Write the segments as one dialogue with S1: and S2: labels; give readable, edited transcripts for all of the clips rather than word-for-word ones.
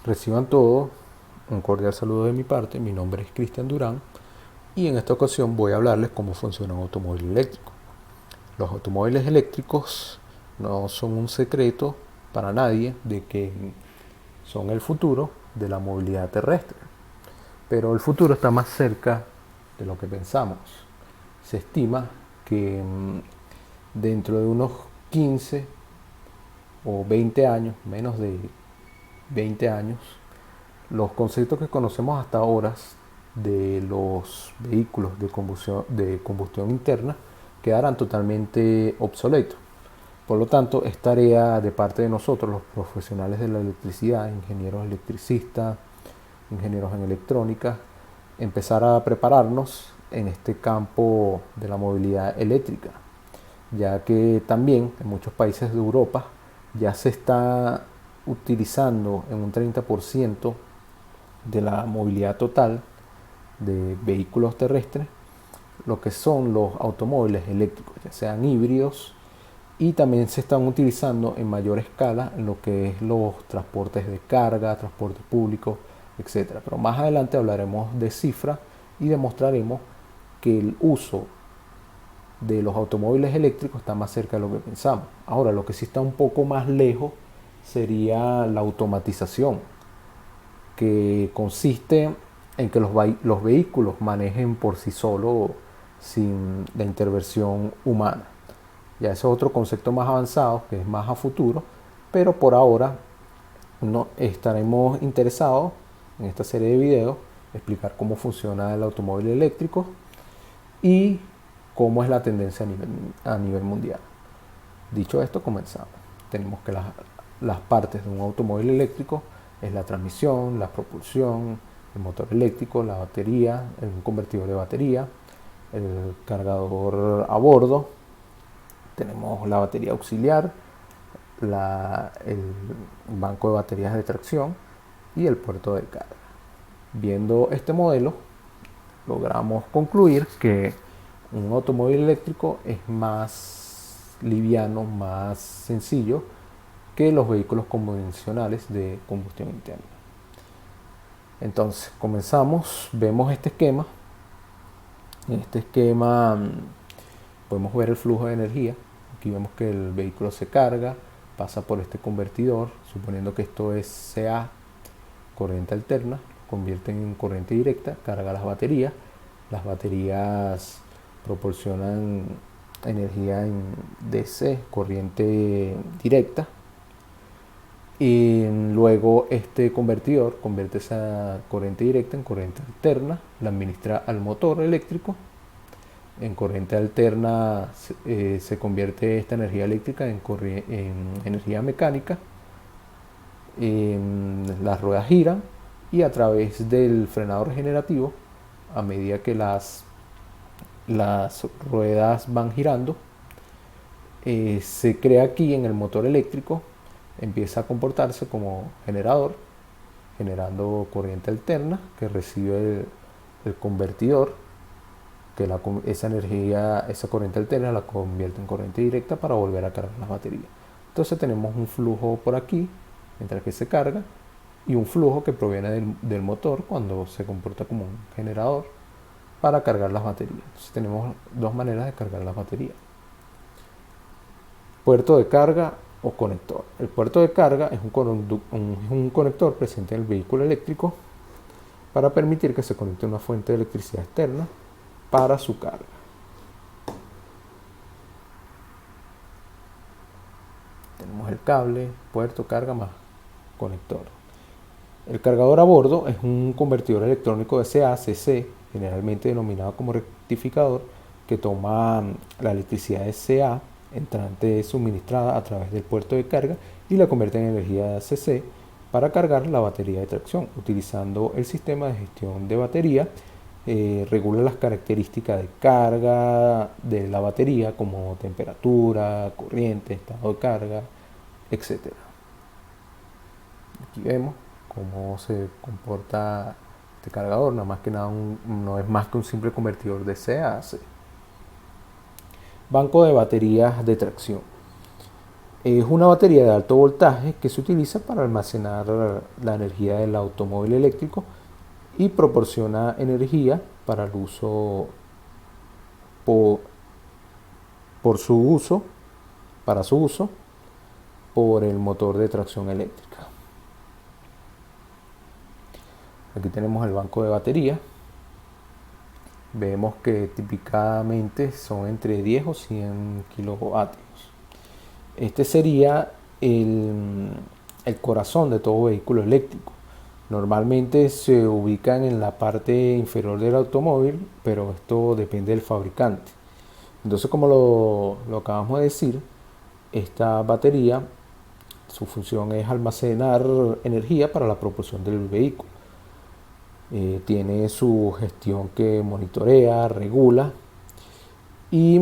S1: Reciban todo un cordial saludo de mi parte. Mi nombre es Cristian Durán y en esta ocasión voy a hablarles cómo funciona un automóvil eléctrico. Los automóviles eléctricos no son un secreto para nadie de que son el futuro de la movilidad terrestre, pero el futuro está más cerca de lo que pensamos. Se estima que dentro de unos 15 o 20 años, menos de 20 años, los conceptos que conocemos hasta ahora de los vehículos de combustión interna quedarán totalmente obsoletos. Por lo tanto, es tarea de parte de nosotros, los profesionales de la electricidad, ingenieros electricistas, ingenieros en electrónica, empezar a prepararnos en este campo de la movilidad eléctrica, ya que también en muchos países de Europa ya se está utilizando en un 30% de la movilidad total de vehículos terrestres lo que son los automóviles eléctricos, ya sean híbridos, y también se están utilizando en mayor escala en lo que es los transportes de carga, transporte público, etcétera. Pero más adelante hablaremos de cifras y demostraremos que el uso de los automóviles eléctricos está más cerca de lo que pensamos. Ahora, lo que sí está un poco más lejos sería la automatización, que consiste en que los vehículos manejen por sí solos sin la intervención humana. Ya ese es otro concepto más avanzado, que es más a futuro, pero por ahora no estaremos interesados en esta serie de videos explicar cómo funciona el automóvil eléctrico y cómo es la tendencia a nivel mundial. Dicho esto, comenzamos. Tenemos que las partes de un automóvil eléctrico es la transmisión, la propulsión, el motor eléctrico, la batería, un convertidor de batería, el cargador a bordo, tenemos la batería auxiliar, el banco de baterías de tracción y el puerto de carga. Viendo este modelo, logramos concluir que un automóvil eléctrico es más liviano, más sencillo que los vehículos convencionales de combustión interna. Entonces, comenzamos, vemos este esquema. En este esquema podemos ver el flujo de energía. Aquí vemos que el vehículo se carga, pasa por este convertidor, suponiendo que esto es CA, corriente alterna, convierte en corriente directa, carga las baterías. Las baterías proporcionan energía en DC, corriente directa, y luego este convertidor convierte esa corriente directa en corriente alterna, la administra al motor eléctrico. En corriente alterna se convierte esta energía eléctrica en energía mecánica. Las ruedas giran y a través del frenado regenerativo, a medida que las ruedas van girando, se crea aquí en el motor eléctrico, empieza a comportarse como generador, generando corriente alterna que recibe el convertidor, que esa energía, esa corriente alterna la convierte en corriente directa para volver a cargar las baterías. Entonces tenemos un flujo por aquí mientras que se carga y un flujo que proviene del motor cuando se comporta como un generador para cargar las baterías. Entonces tenemos dos maneras de cargar las baterías: puerto de carga o conector. El puerto de carga es un conector presente en el vehículo eléctrico para permitir que se conecte una fuente de electricidad externa para su carga. Tenemos el cable, puerto, carga más conector. El cargador a bordo es un convertidor electrónico de CA-CC, generalmente denominado como rectificador, que toma la electricidad de CA entrante suministrada a través del puerto de carga y la convierte en energía CC para cargar la batería de tracción. Utilizando el sistema de gestión de batería, regula las características de carga de la batería como temperatura, corriente, estado de carga, etc. Aquí vemos cómo se comporta este cargador. Nada más que nada no es más que un simple convertidor de C a AC. Banco de baterías de tracción. Es una batería de alto voltaje que se utiliza para almacenar la energía del automóvil eléctrico y proporciona energía para el uso por, por su uso, para su uso por el motor de tracción eléctrica. Aquí tenemos el banco de batería. Vemos que típicamente son entre 10 o 100 kilovatios. Este sería el corazón de todo vehículo eléctrico. Normalmente se ubican en la parte inferior del automóvil, pero esto depende del fabricante. Entonces, como lo acabamos de decir, esta batería, su función es almacenar energía para la propulsión del vehículo. Tiene su gestión que monitorea, regula, y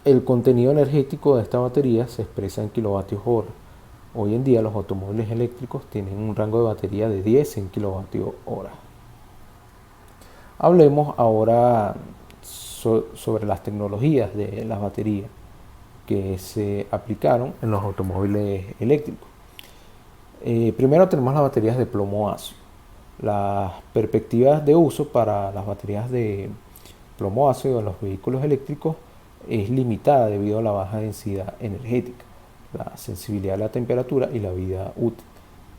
S1: el contenido energético de esta batería se expresa en kilovatios hora. Hoy en día los automóviles eléctricos tienen un rango de batería de 10 a 100 kilovatios hora. Hablemos ahora sobre las tecnologías de las baterías que se aplicaron en los automóviles eléctricos. Primero tenemos las baterías de plomo-ácido. Las perspectivas de uso para las baterías de plomo-ácido en los vehículos eléctricos es limitada debido a la baja densidad energética, la sensibilidad a la temperatura y la vida útil.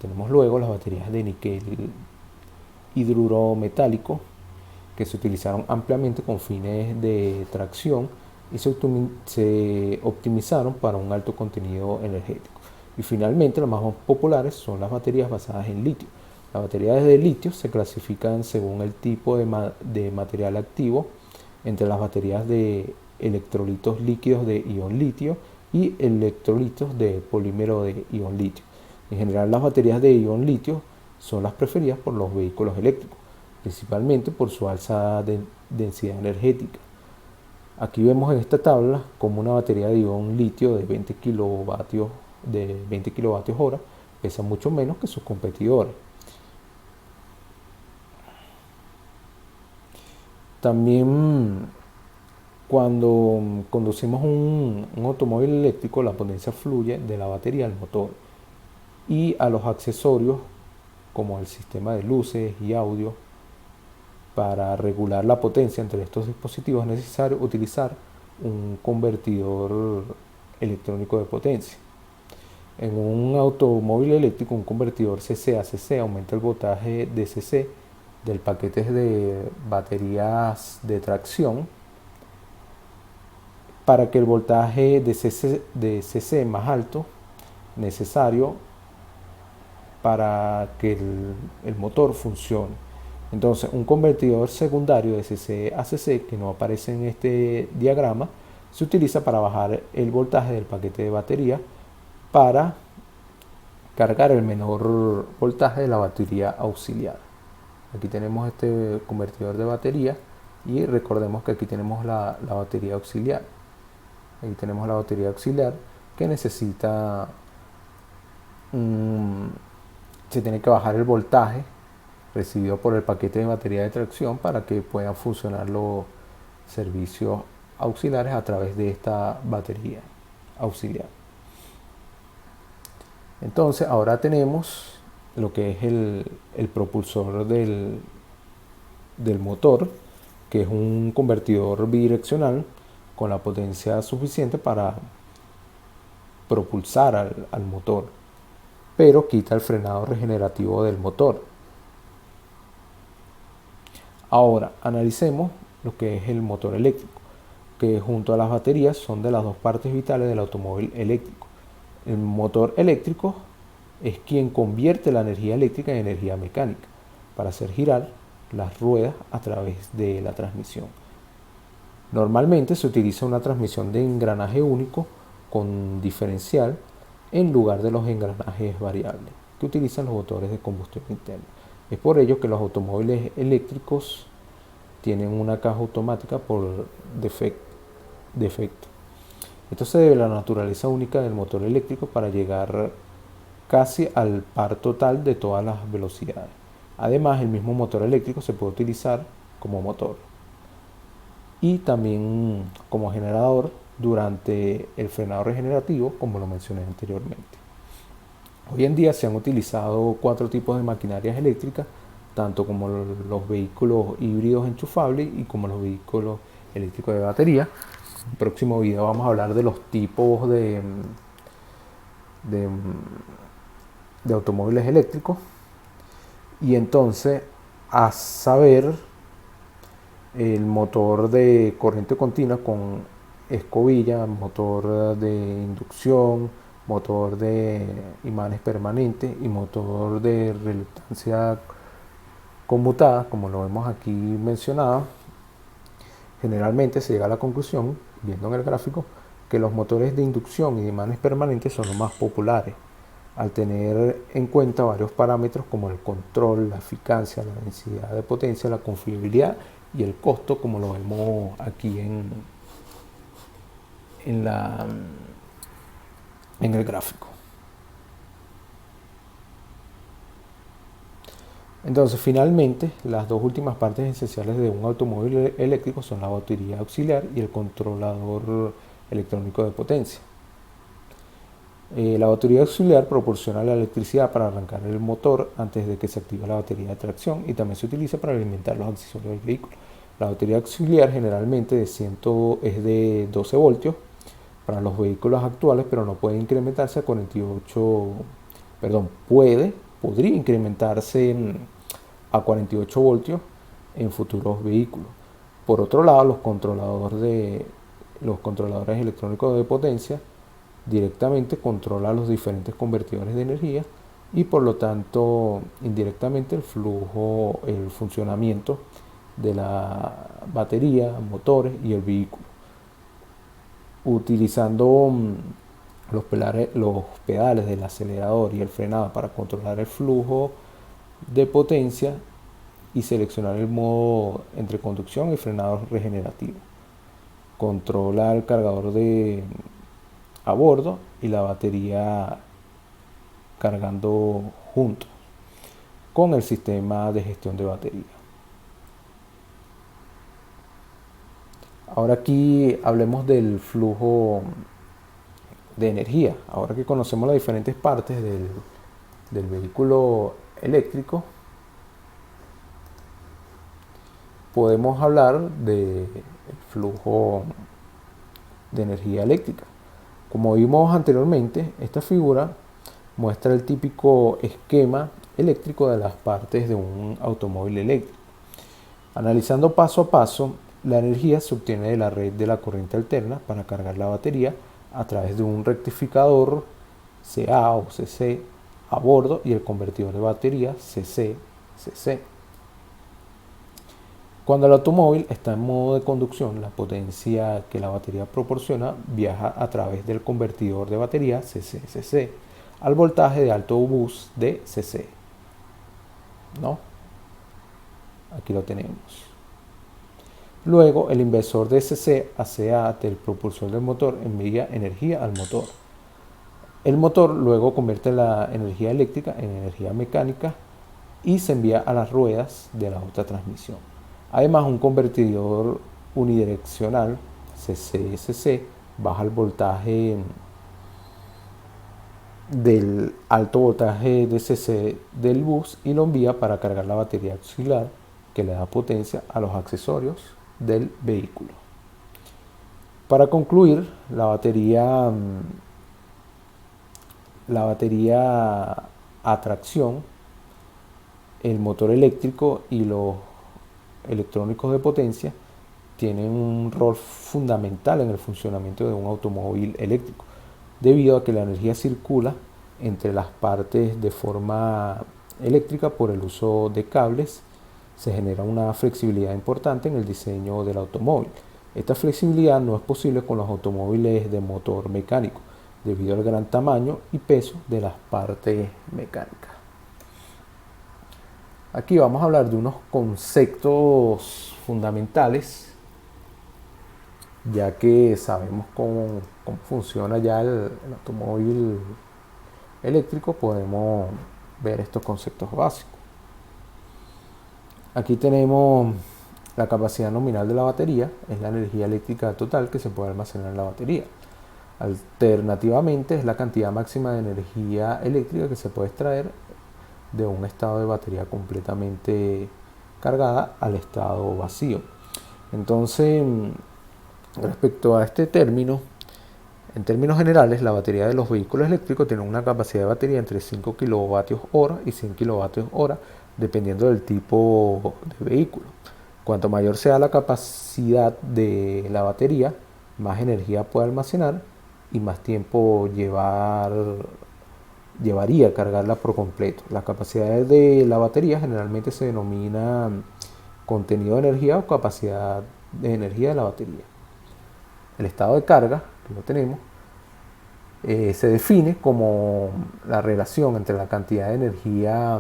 S1: Tenemos luego las baterías de níquel hidruro metálico, que se utilizaron ampliamente con fines de tracción y se optimizaron para un alto contenido energético. Y finalmente, las más populares son las baterías basadas en litio. Las baterías de litio se clasifican según el tipo de material activo entre las baterías de electrolitos líquidos de ion litio y electrolitos de polímero de ion litio. En general, las baterías de ion litio son las preferidas por los vehículos eléctricos, principalmente por su alta densidad energética. Aquí vemos en esta tabla como una batería de ion litio de 20 kilovatios hora pesa mucho menos que sus competidores. También cuando conducimos un automóvil eléctrico, la potencia fluye de la batería al motor y a los accesorios como el sistema de luces y audio. Para regular la potencia entre estos dispositivos es necesario utilizar un convertidor electrónico de potencia. En un automóvil eléctrico, un convertidor CC a CC aumenta el voltaje de CC del paquete de baterías de tracción para que el voltaje de CC más alto necesario para que el motor funcione. Entonces, un convertidor secundario de CC a CC, que no aparece en este diagrama, se utiliza para bajar el voltaje del paquete de batería para cargar el menor voltaje de la batería auxiliar. Aquí tenemos este convertidor de batería y recordemos que aquí tenemos la batería auxiliar. Aquí tenemos la batería auxiliar que necesita, se tiene que bajar el voltaje recibido por el paquete de batería de tracción para que puedan funcionar los servicios auxiliares a través de esta batería auxiliar. Entonces ahora tenemos lo que es el propulsor del motor, que es un convertidor bidireccional con la potencia suficiente para propulsar al motor, pero quita el frenado regenerativo del motor. Ahora analicemos lo que es el motor eléctrico, que junto a las baterías son de las dos partes vitales del automóvil eléctrico. El motor eléctrico es quien convierte la energía eléctrica en energía mecánica para hacer girar las ruedas a través de la transmisión. Normalmente se utiliza una transmisión de engranaje único con diferencial en lugar de los engranajes variables que utilizan los motores de combustión interna. Es por ello que los automóviles eléctricos tienen una caja automática por defecto. Esto se debe a la naturaleza única del motor eléctrico para llegar casi al par total de todas las velocidades. Además, el mismo motor eléctrico se puede utilizar como motor y también como generador durante el frenado regenerativo, como lo mencioné anteriormente. Hoy en día se han utilizado 4 tipos de maquinarias eléctricas, tanto como los vehículos híbridos enchufables y como los vehículos eléctricos de batería. En el próximo video vamos a hablar de los tipos de, de automóviles eléctricos, y entonces a saber el motor de corriente continua con escobilla, motor de inducción, motor de imanes permanentes y motor de reluctancia conmutada, como lo vemos aquí mencionado. Generalmente se llega a la conclusión, viendo en el gráfico, que los motores de inducción y de imanes permanentes son los más populares, al tener en cuenta varios parámetros como el control, la eficacia, la densidad de potencia, la confiabilidad y el costo, como lo vemos aquí en el gráfico. Entonces, finalmente, las dos últimas partes esenciales de un automóvil eléctrico son la batería auxiliar y el controlador electrónico de potencia. La batería auxiliar proporciona la electricidad para arrancar el motor antes de que se active la batería de tracción, y también se utiliza para alimentar los accesorios del vehículo. La batería auxiliar generalmente es de 12 voltios para los vehículos actuales, pero no puede incrementarse a 48, podría incrementarse a 48 voltios en futuros vehículos. Por otro lado, los controladores electrónicos de potencia directamente controlan los diferentes convertidores de energía y por lo tanto indirectamente el funcionamiento de la batería, motores y el vehículo. Utilizando los pedales del acelerador y el frenado para controlar el flujo de potencia y seleccionar el modo entre conducción y frenado regenerativo. Controla el cargador a bordo y la batería cargando juntos con el sistema de gestión de batería. Ahora aquí hablemos del flujo de energía. Ahora que conocemos las diferentes partes del vehículo eléctrico, podemos hablar del flujo de energía eléctrica. Como vimos anteriormente, esta figura muestra el típico esquema eléctrico de las partes de un automóvil eléctrico. Analizando paso a paso, la energía se obtiene de la red de la corriente alterna para cargar la batería a través de un rectificador CA o CC a bordo y el convertidor de batería CC. Cuando el automóvil está en modo de conducción, la potencia que la batería proporciona viaja a través del convertidor de batería CC al voltaje de alto bus de CC. ¿No? Aquí lo tenemos. Luego, el inversor de CC a CA del propulsor del motor envía energía al motor. El motor luego convierte la energía eléctrica en energía mecánica y se envía a las ruedas de la otra transmisión. Además, un convertidor unidireccional CC-CC baja el voltaje del alto voltaje de CC del bus y lo envía para cargar la batería auxiliar que le da potencia a los accesorios del vehículo. Para concluir, la batería a tracción, el motor eléctrico y los electrónicos de potencia tienen un rol fundamental en el funcionamiento de un automóvil eléctrico, debido a que la energía circula entre las partes de forma eléctrica por el uso de cables. Se genera una flexibilidad importante en el diseño del automóvil. Esta flexibilidad no es posible con los automóviles de motor mecánico, debido al gran tamaño y peso de las partes mecánicas. Aquí vamos a hablar de unos conceptos fundamentales, ya que sabemos cómo funciona ya el automóvil eléctrico, podemos ver estos conceptos básicos. Aquí tenemos La capacidad nominal de la batería es la energía eléctrica total que se puede almacenar en la batería. Alternativamente, es la cantidad máxima de energía eléctrica que se puede extraer de un estado de batería completamente cargada al estado vacío. Entonces, respecto a este término, en términos generales, la batería de los vehículos eléctricos tiene una capacidad de batería entre 5 kWh y 100 kWh, dependiendo del tipo de vehículo. Cuanto mayor sea la capacidad de la batería, más energía puede almacenar y más tiempo llevaría cargarla por completo. Las capacidades de la batería generalmente se denomina contenido de energía o capacidad de energía de la batería. El estado de carga, que lo tenemos, se define como la relación entre la cantidad de energía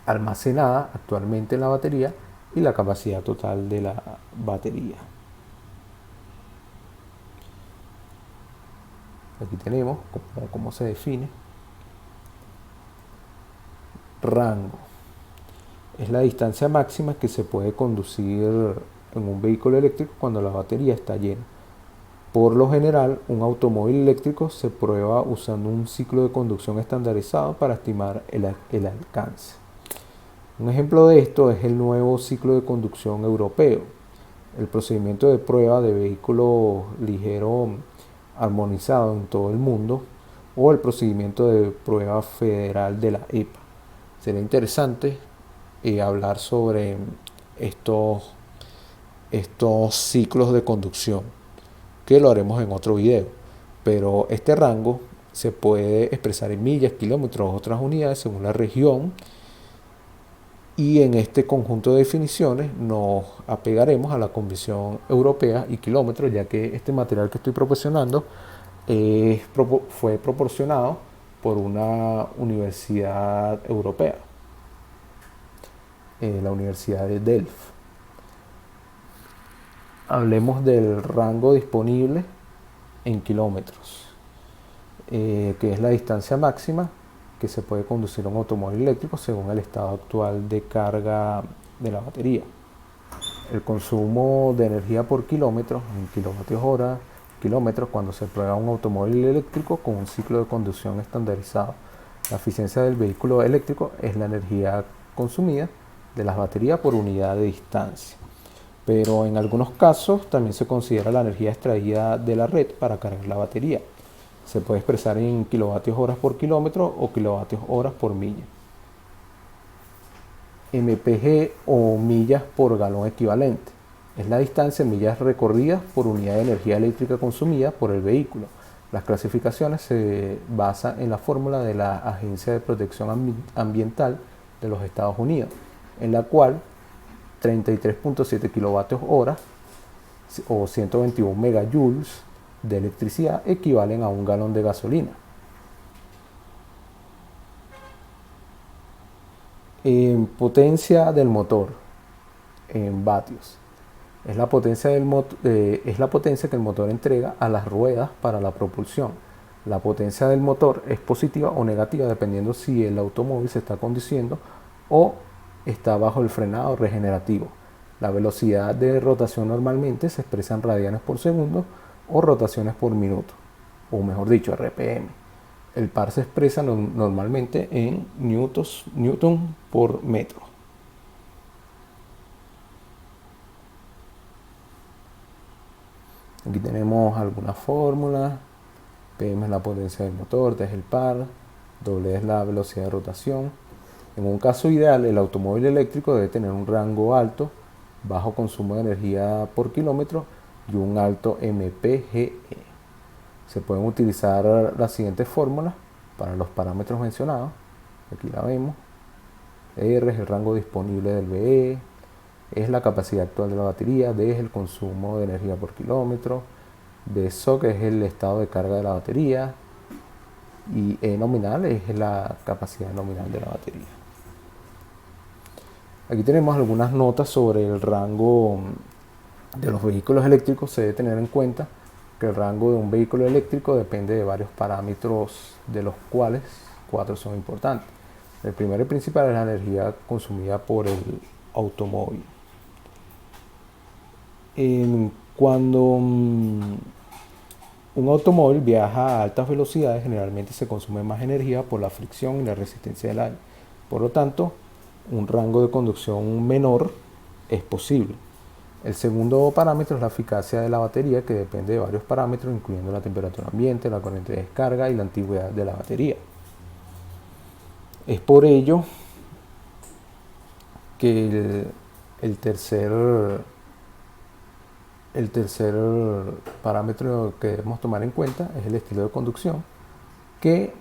S1: almacenada actualmente en la batería y la capacidad total de la batería. Aquí tenemos cómo se define. Rango. Es la distancia máxima que se puede conducir en un vehículo eléctrico cuando la batería está llena. Por lo general, un automóvil eléctrico se prueba usando un ciclo de conducción estandarizado para estimar el alcance. Un ejemplo de esto es el nuevo ciclo de conducción europeo, el procedimiento de prueba de vehículo ligero armonizado en todo el mundo, o el procedimiento de prueba federal de la EPA. Sería interesante hablar sobre estos ciclos de conducción, que lo haremos en otro video, pero este rango se puede expresar en millas, kilómetros o otras unidades según la región, y en este conjunto de definiciones nos apegaremos a la Convención Europea y kilómetros, ya que este material que estoy proporcionando fue proporcionado por una universidad europea, la Universidad de Delft. Hablemos del rango disponible en kilómetros, que es la distancia máxima que se puede conducir un automóvil eléctrico según el estado actual de carga de la batería. El consumo de energía por kilómetro en kilovatios hora, kilómetros, cuando se prueba un automóvil eléctrico con un ciclo de conducción estandarizado. La eficiencia del vehículo eléctrico es la energía consumida de las baterías por unidad de distancia. Pero en algunos casos también se considera la energía extraída de la red para cargar la batería. Se puede expresar en kilovatios horas por kilómetro o kilovatios horas por milla. MPG o millas por galón equivalente. Es la distancia en millas recorridas por unidad de energía eléctrica consumida por el vehículo. Las clasificaciones se basan en la fórmula de la Agencia de Protección Ambiental de los Estados Unidos, en la cual 33.7 kilovatios hora o 121 megajoules de electricidad equivalen a un galón de gasolina. En potencia del motor, en vatios, es la potencia que el motor entrega a las ruedas para la propulsión. La potencia del motor es positiva o negativa dependiendo si el automóvil se está conduciendo o está bajo el frenado regenerativo. La velocidad de rotación normalmente se expresa en radianes por segundo o rotaciones por minuto, o mejor dicho, RPM. El par se expresa normalmente en newton por metro. Aquí tenemos algunas fórmulas. PM es la potencia del motor, T es el par, W es la velocidad de rotación. En un caso ideal, el automóvil eléctrico debe tener un rango alto, bajo consumo de energía por kilómetro y un alto MPGE. Se pueden utilizar las siguientes fórmulas para los parámetros mencionados. Aquí la vemos. R es el rango disponible del VE, E es la capacidad actual de la batería, D es el consumo de energía por kilómetro, BSOC es el estado de carga de la batería y E nominal es la capacidad nominal de la batería. Aquí tenemos algunas notas sobre el rango de los vehículos eléctricos. Se debe tener en cuenta que el rango de un vehículo eléctrico depende de varios parámetros, de los cuales 4 son importantes. El primero y principal es la energía consumida por el automóvil. Cuando un automóvil viaja a altas velocidades, generalmente se consume más energía por la fricción y la resistencia del aire. Por lo tanto, un rango de conducción menor es posible. El segundo parámetro es la eficacia de la batería, que depende de varios parámetros, incluyendo la temperatura ambiente, la corriente de descarga y la antigüedad de la batería. Es por ello que el tercer parámetro que debemos tomar en cuenta es el estilo de conducción, que,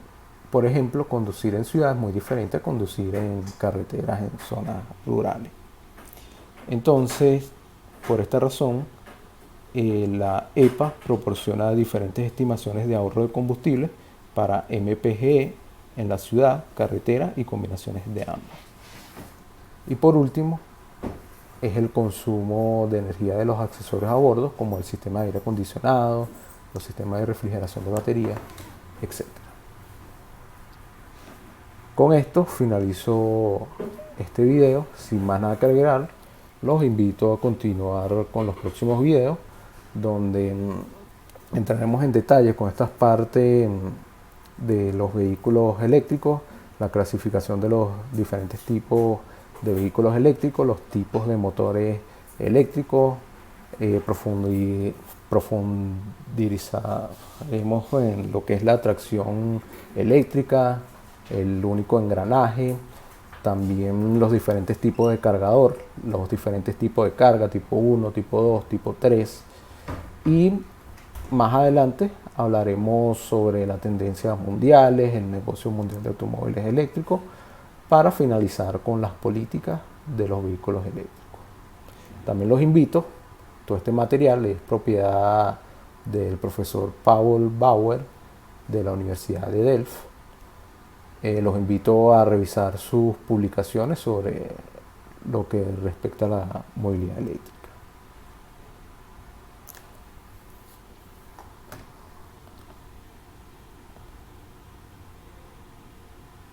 S1: por ejemplo, conducir en ciudad es muy diferente a conducir en carreteras en zonas rurales. Entonces, por esta razón, la EPA proporciona diferentes estimaciones de ahorro de combustible para MPGE en la ciudad, carretera y combinaciones de ambas. Y por último, es el consumo de energía de los accesorios a bordo, como el sistema de aire acondicionado, los sistemas de refrigeración de batería, etc. Con esto finalizo este video. Sin más nada que agregar, los invito a continuar con los próximos videos, donde entraremos en detalle con estas partes de los vehículos eléctricos, la clasificación de los diferentes tipos de vehículos eléctricos, los tipos de motores eléctricos, profundizaremos en lo que es la tracción eléctrica, el único engranaje, también los diferentes tipos de cargador, los diferentes tipos de carga, tipo 1, tipo 2, tipo 3, y más adelante hablaremos sobre las tendencias mundiales, el negocio mundial de automóviles eléctricos, para finalizar con las políticas de los vehículos eléctricos. También los invito, todo este material es propiedad del profesor Paul Bauer de la Universidad de Delft. Los invito a revisar sus publicaciones sobre lo que respecta a la movilidad eléctrica.